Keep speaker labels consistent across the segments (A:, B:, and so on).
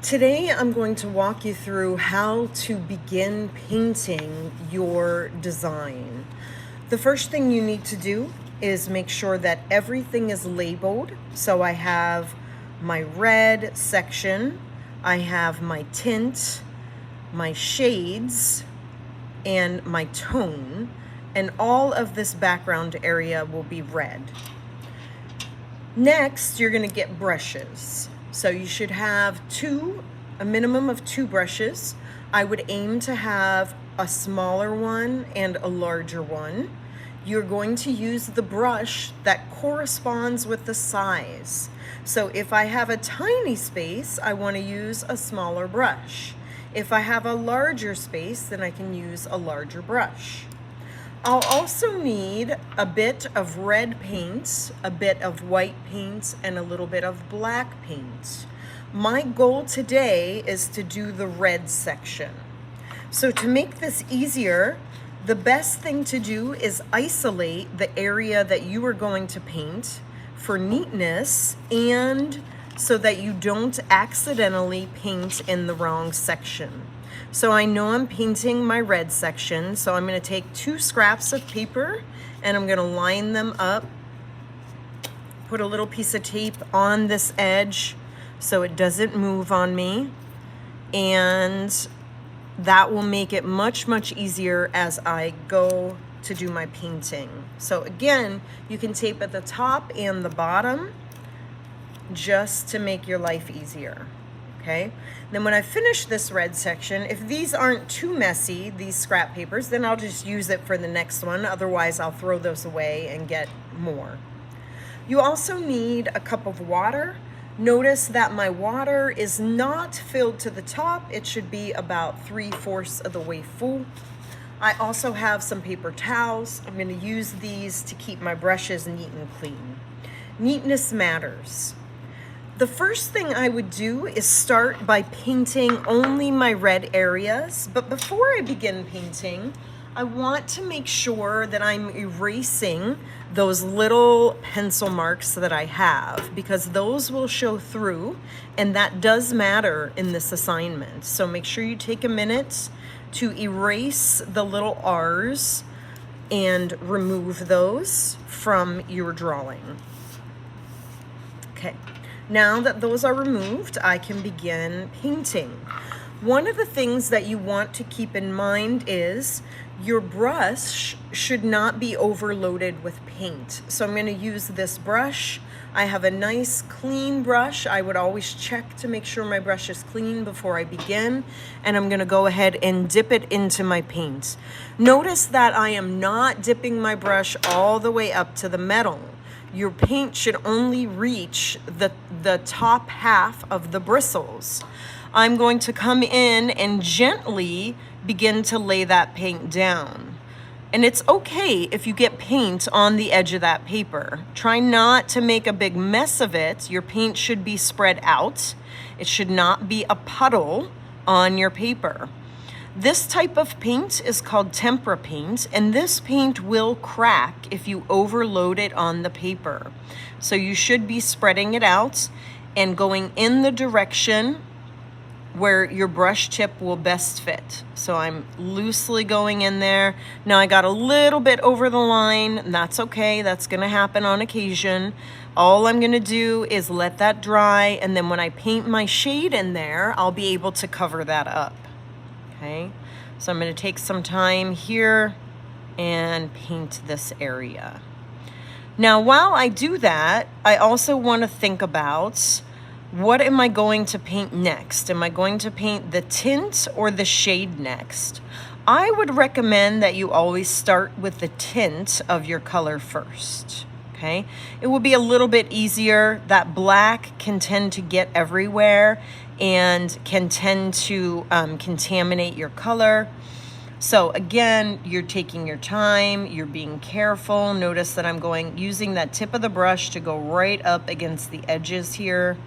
A: Today I'm going to walk you through how to begin painting your design. The first thing you need to do is make sure that everything is labeled. So I have my red section, I have my tint, my shades, and my tone, and all of this background area will be red. Next, you're going to get brushes. So you should have a minimum of 2 brushes. I would aim to have a smaller one and a larger one. You're going to use the brush that corresponds with the size. So if I have a tiny space, I want to use a smaller brush. If I have a larger space, then I can use a larger brush. I'll also need a bit of red paint, a bit of white paint, and a little bit of black paint. My goal today is to do the red section. So to make this easier, the best thing to do is isolate the area that you are going to paint for neatness and so that you don't accidentally paint in the wrong section. So I know I'm painting my red section, so I'm going to take 2 scraps of paper and I'm going to line them up, put a little piece of tape on this edge so it doesn't move on me, and that will make it much easier as I go to do my painting. So again, you can tape at the top and the bottom just to make your life easier. Okay, then when I finish this red section, if these aren't too messy, these scrap papers, then I'll just use it for the next one. Otherwise, I'll throw those away and get more. You also need a cup of water. Notice that my water is not filled to the top. It should be about 3/4 of the way full. I also have some paper towels. I'm going to use these to keep my brushes neat and clean. Neatness matters. The first thing I would do is start by painting only my red areas, but before I begin painting, I want to make sure that I'm erasing those little pencil marks that I have, because those will show through, and that does matter in this assignment. So make sure you take a minute to erase the little R's and remove those from your drawing. Okay. Now that those are removed, I can begin painting. One of the things that you want to keep in mind is your brush should not be overloaded with paint. So I'm going to use this brush. I have a nice clean brush. I would always check to make sure my brush is clean before I begin. And I'm going to go ahead and dip it into my paint. Notice that I am not dipping my brush all the way up to the metal. Your paint should only reach the top half of the bristles. I'm going to come in and gently begin to lay that paint down. And it's okay if you get paint on the edge of that paper. Try not to make a big mess of it. Your paint should be spread out. It should not be a puddle on your paper. This type of paint is called tempera paint, and this paint will crack if you overload it on the paper. So you should be spreading it out and going in the direction where your brush tip will best fit. So I'm loosely going in there. Now I got a little bit over the line, and that's okay. That's gonna happen on occasion. All I'm gonna do is let that dry, and then when I paint my shade in there, I'll be able to cover that up. Okay, so I'm going to take some time here and paint this area. Now, while I do that, I also want to think about, what am I going to paint next? Am I going to paint the tint or the shade next? I would recommend that you always start with the tint of your color first. Okay, it will be a little bit easier. That black can tend to get everywhere and can tend to contaminate your color. So again, you're taking your time, you're being careful. Notice that I'm using that tip of the brush to go right up against the edges here,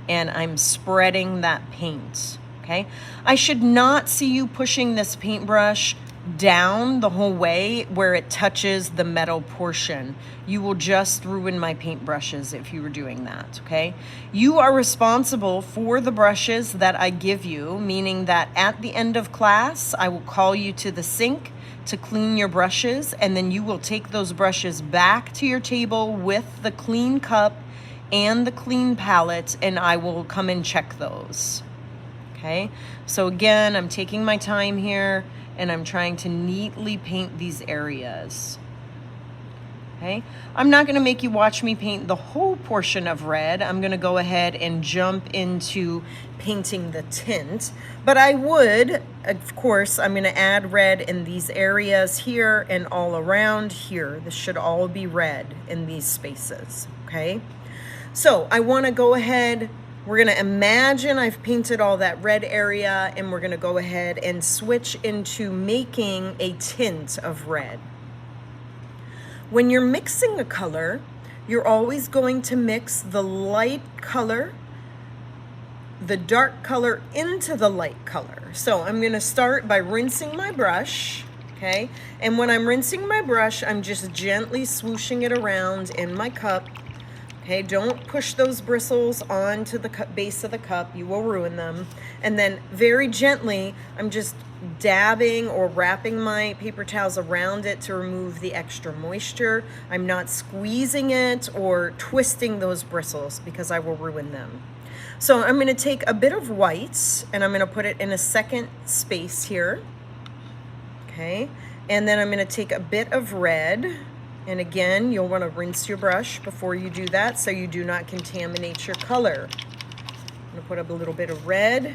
A: and I'm spreading that paint. Okay, I should not see you pushing this paintbrush down the whole way where it touches the metal portion. You will just ruin my paintbrushes if you were doing that, okay? You are responsible for the brushes that I give you, meaning that at the end of class, I will call you to the sink to clean your brushes, and then you will take those brushes back to your table with the clean cup and the clean palette, and I will come and check those, okay? So again, I'm taking my time here, and I'm trying to neatly paint these areas, okay? I'm not gonna make you watch me paint the whole portion of red. I'm gonna go ahead and jump into painting the tint, but I would, of course, I'm gonna add red in these areas here and all around here. This should all be red in these spaces, okay? So I wanna go ahead, we're gonna imagine I've painted all that red area, and we're gonna go ahead and switch into making a tint of red. When you're mixing a color, you're always going to mix the light color, the dark color into the light color. So I'm gonna start by rinsing my brush, okay? And when I'm rinsing my brush, I'm just gently swooshing it around in my cup. Okay, don't push those bristles onto the base of the cup. You will ruin them. And then very gently, I'm just dabbing or wrapping my paper towels around it to remove the extra moisture. I'm not squeezing it or twisting those bristles because I will ruin them. So I'm gonna take a bit of white and I'm gonna put it in a second space here. Okay, and then I'm gonna take a bit of red. And again, you'll want to rinse your brush before you do that so you do not contaminate your color. I'm going to put up a little bit of red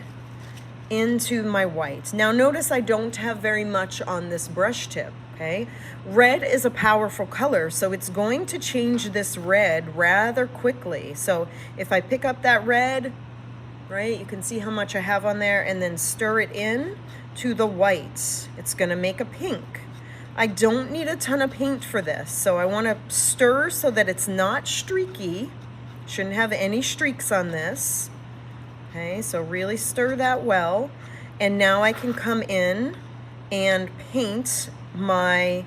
A: into my white. Now notice I don't have very much on this brush tip, okay? Red is a powerful color, so it's going to change this red rather quickly. So if I pick up that red, right, you can see how much I have on there, and then stir it in to the white. It's going to make a pink. I don't need a ton of paint for this, so I want to stir so that it's not streaky. Shouldn't have any streaks on this. Okay, so really stir that well. And now I can come in and paint my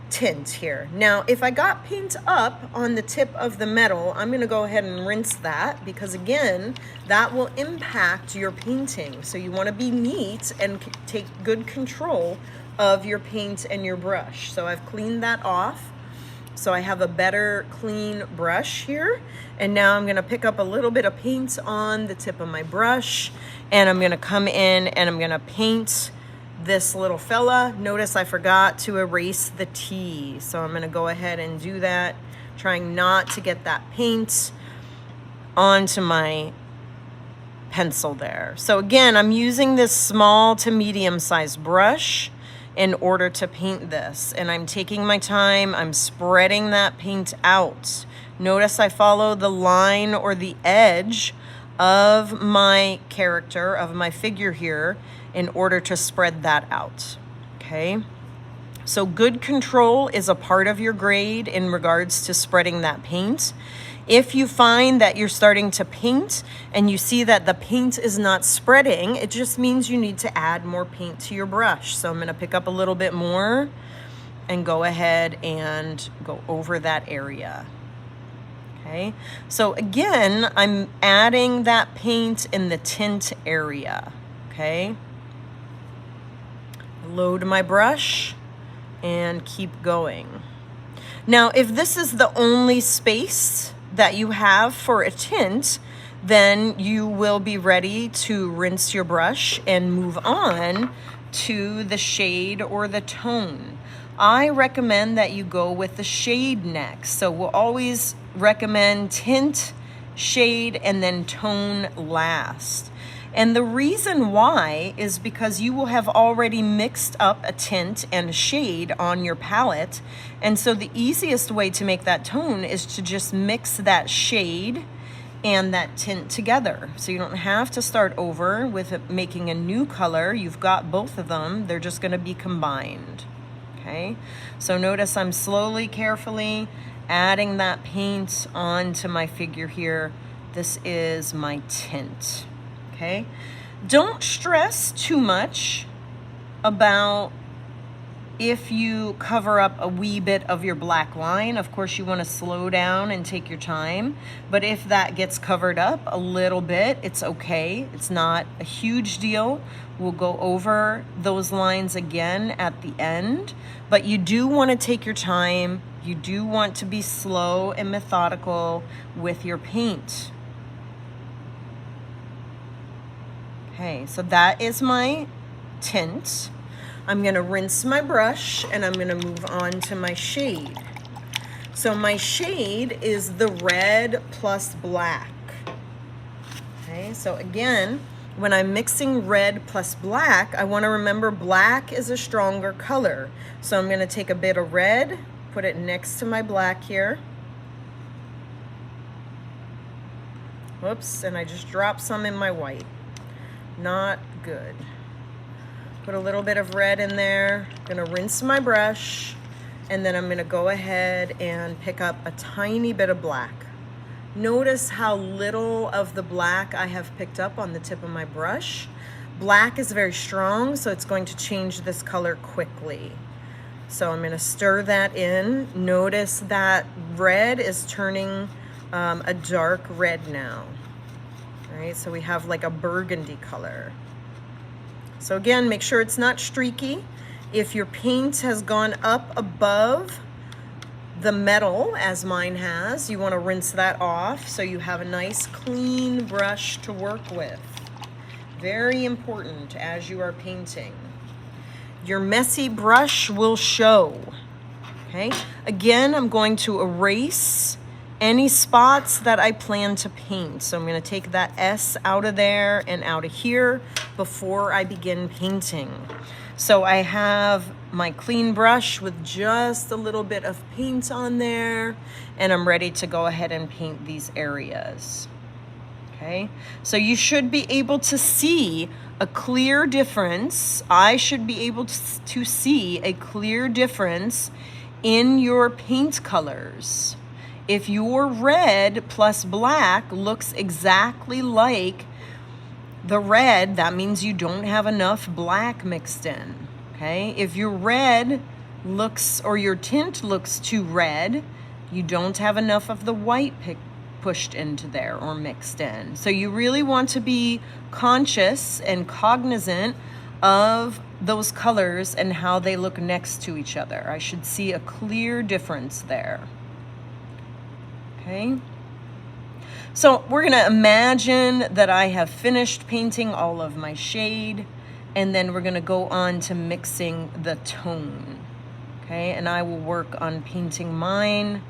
A: tint here. Now, if I got paint up on the tip of the metal, I'm going to go ahead and rinse that because, again, that will impact your painting. So you want to be neat and take good control of your paint and your brush. So I've cleaned that off. So I have a better clean brush here. And now I'm gonna pick up a little bit of paint on the tip of my brush, and I'm gonna come in and I'm gonna paint this little fella. Notice I forgot to erase the T. So I'm gonna go ahead and do that, trying not to get that paint onto my pencil there. So again, I'm using this small to medium sized brush in order to paint this, and I'm taking my time. I'm spreading that paint out. Notice I follow the line or the edge of my character, of my figure here, in order to spread that out, okay? So good control is a part of your grade in regards to spreading that paint. If you find that you're starting to paint and you see that the paint is not spreading, it just means you need to add more paint to your brush. So I'm gonna pick up a little bit more and go ahead and go over that area. Okay, so again, I'm adding that paint in the tint area, okay? Load my brush and keep going. Now, if this is the only space that you have for a tint, then you will be ready to rinse your brush and move on to the shade or the tone. I recommend that you go with the shade next. So we'll always recommend tint, shade, and then tone last. And the reason why is because you will have already mixed up a tint and a shade on your palette. And so the easiest way to make that tone is to just mix that shade and that tint together. So you don't have to start over with making a new color. You've got both of them. They're just going to be combined. Okay, so notice I'm slowly, carefully adding that paint onto my figure here. This is my tint. Okay, don't stress too much about if you cover up a wee bit of your black line, of course you want to slow down and take your time. But if that gets covered up a little bit, it's okay. It's not a huge deal. We'll go over those lines again at the end. But you do want to take your time. You do want to be slow and methodical with your paint. Okay, so that is my tint. I'm going to rinse my brush and I'm going to move on to my shade. So my shade is the red plus black. Okay, so again, when I'm mixing red plus black, I want to remember black is a stronger color. So I'm going to take a bit of red, put it next to my black here. Whoops, and I just dropped some in my white. Not good. Put a little bit of red in there. I'm gonna rinse my brush, and then I'm gonna go ahead and pick up a tiny bit of black. Notice how little of the black I have picked up on the tip of my brush. Black is very strong, so it's going to change this color quickly. So I'm gonna stir that in. Notice that red is turning a dark red now. All right, so we have like a burgundy color. So again, make sure it's not streaky. If your paint has gone up above the metal, as mine has, you want to rinse that off so you have a nice clean brush to work with. Very important as you are painting. Your messy brush will show. Okay, again, I'm going to erase any spots that I plan to paint. So I'm going to take that S out of there and out of here before I begin painting. So I have my clean brush with just a little bit of paint on there, and I'm ready to go ahead and paint these areas. Okay, so you should be able to see a clear difference. I should be able to see a clear difference in your paint colors. If your red plus black looks exactly like the red, that means you don't have enough black mixed in, okay? If your red looks, or your tint looks too red, you don't have enough of the white pushed into there or mixed in. So you really want to be conscious and cognizant of those colors and how they look next to each other. I should see a clear difference there. Okay, so we're gonna imagine that I have finished painting all of my shade, and then we're gonna go on to mixing the tone. Okay, and I will work on painting mine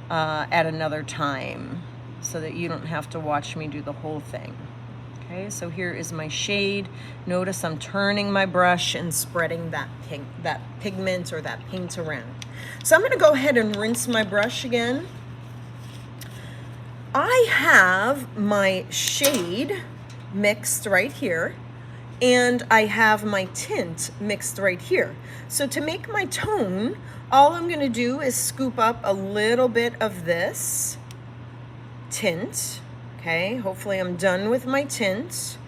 A: at another time so that you don't have to watch me do the whole thing. Okay, so here is my shade. Notice I'm turning my brush and spreading that pigment or that paint around. So I'm gonna go ahead and rinse my brush again. I have my shade mixed right here, and I have my tint mixed right here. So to make my tone, all I'm gonna do is scoop up a little bit of this tint, okay? Hopefully I'm done with my tint,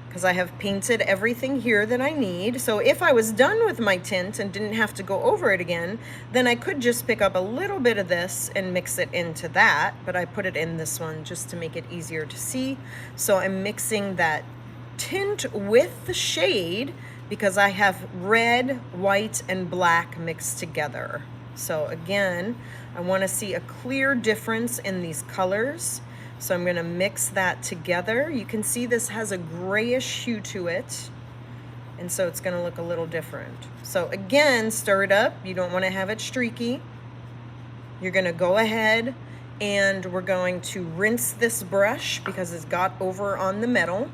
A: because I have painted everything here that I need. So if I was done with my tint and didn't have to go over it again, then I could just pick up a little bit of this and mix it into that, but I put it in this one just to make it easier to see. So I'm mixing that tint with the shade because I have red, white, and black mixed together. So again, I want to see a clear difference in these colors. So I'm going to mix that together. You can see this has a grayish hue to it, and so it's going to look a little different. So again, stir it up. You don't want to have it streaky. You're going to go ahead and we're going to rinse this brush because it's got over on the metal.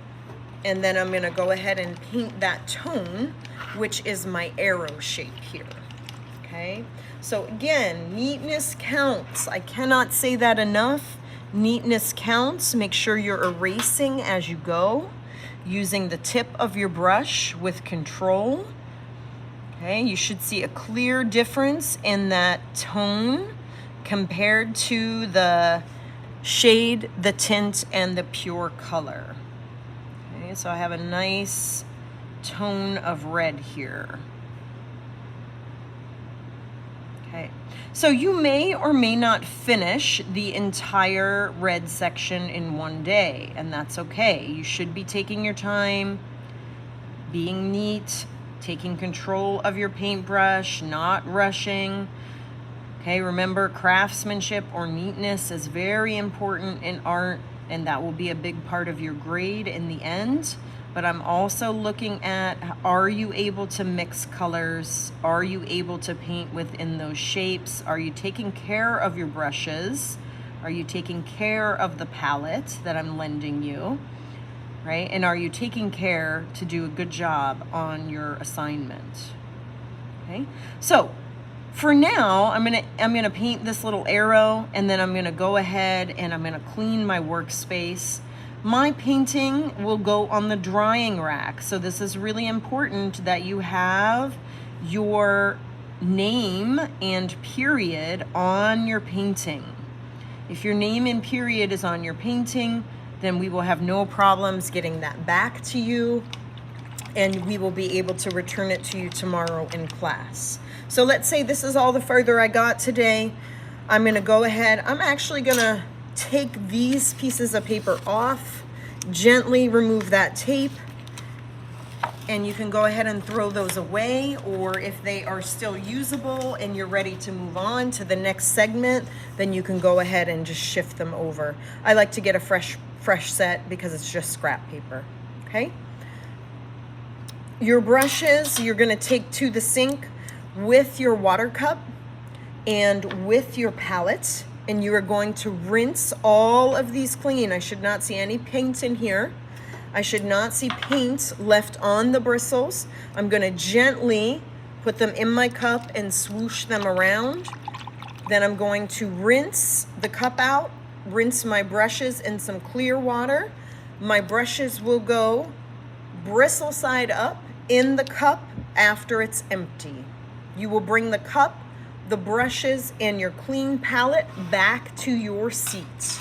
A: And then I'm going to go ahead and paint that tone, which is my arrow shape here. Okay, so again, neatness counts. I cannot say that enough. Neatness counts. Make sure you're erasing as you go, using the tip of your brush with control. Okay, you should see a clear difference in that tone compared to the shade, the tint, and the pure color. Okay, so I have a nice tone of red here. Okay, so you may or may not finish the entire red section in one day, and that's okay. You should be taking your time, being neat, taking control of your paintbrush, not rushing. Okay, remember, craftsmanship or neatness is very important in art, and that will be a big part of your grade in the end. But I'm also looking at, are you able to mix colors? Are you able to paint within those shapes? Are you taking care of your brushes? Are you taking care of the palette that I'm lending you? Right? And are you taking care to do a good job on your assignment? Okay, so for now, I'm gonna paint this little arrow, and then I'm gonna go ahead and I'm gonna clean my workspace. My painting will go on the drying rack. So this is really important that you have your name and period on your painting. If your name and period is on your painting, then we will have no problems getting that back to you, and we will be able to return it to you tomorrow in class. So let's say this is all the further I got today. I'm gonna go ahead, I'm actually gonna take these pieces of paper off, gently remove that tape, and you can go ahead and throw those away, or if they are still usable and you're ready to move on to the next segment, then you can go ahead and just shift them over. I like to get a fresh set because it's just scrap paper, okay? Your brushes, you're gonna take to the sink with your water cup and with your palette, and you are going to rinse all of these clean. I should not see any paint in here. I should not see paint left on the bristles. I'm gonna gently put them in my cup and swoosh them around. Then I'm going to rinse the cup out, rinse my brushes in some clear water. My brushes will go bristle side up in the cup after it's empty. You will bring the cup, the brushes, and your clean palette back to your seat.